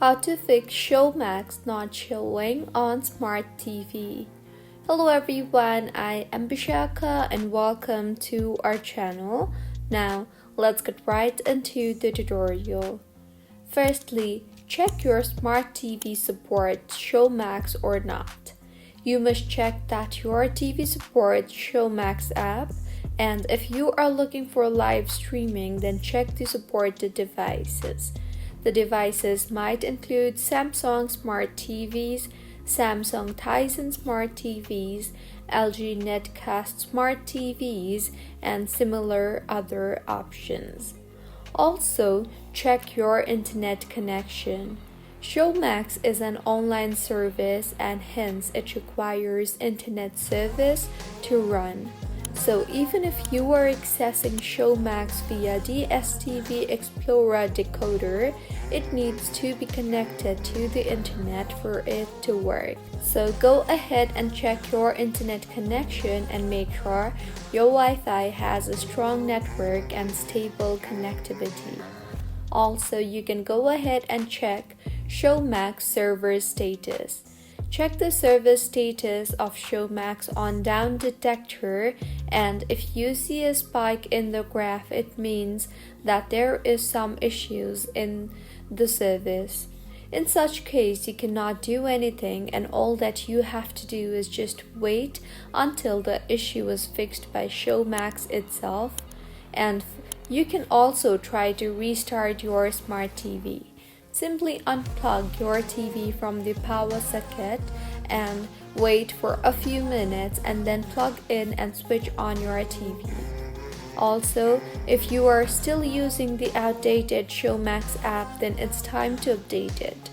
How to fix Showmax not showing on Smart TV. Hello everyone, I am Bishaka and welcome to our channel. Now, let's get right into the tutorial. Firstly, check your Smart TV supports Showmax or not. You must check that your TV supports Showmax app, and if you are looking for live streaming, then check the supported devices. The devices might include Samsung Smart TVs, Samsung Tizen Smart TVs, LG Netcast Smart TVs, and similar other options. Also, check your internet connection. Showmax is an online service and hence it requires internet service to run. So even if you are accessing Showmax via DSTV Explorer decoder, it needs to be connected to the internet for it to work. So go ahead and check your internet connection and make sure your Wi-Fi has a strong network and stable connectivity. Also, you can go ahead and check Showmax server status. Check the service status of Showmax on down detector, and if you see a spike in the graph, it means that there is some issues in the service. In such case, you cannot do anything, and all that you have to do is just wait until the issue is fixed by Showmax itself. And you can also try to restart your smart TV. Simply unplug your TV from the power socket and wait for a few minutes and then plug in and switch on your TV. Also, if you are still using the outdated Showmax app, then it's time to update it.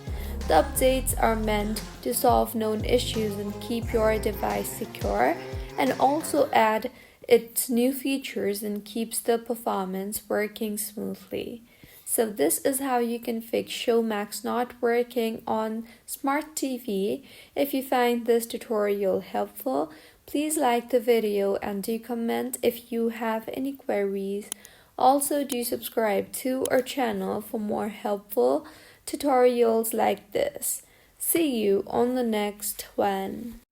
The updates are meant to solve known issues and keep your device secure, and also add its new features and keeps the performance working smoothly. So this is how you can fix Showmax not working on Smart TV. If you find this tutorial helpful, please like the video and do comment if you have any queries. Also, do subscribe to our channel for more helpful tutorials like this. See you on the next one.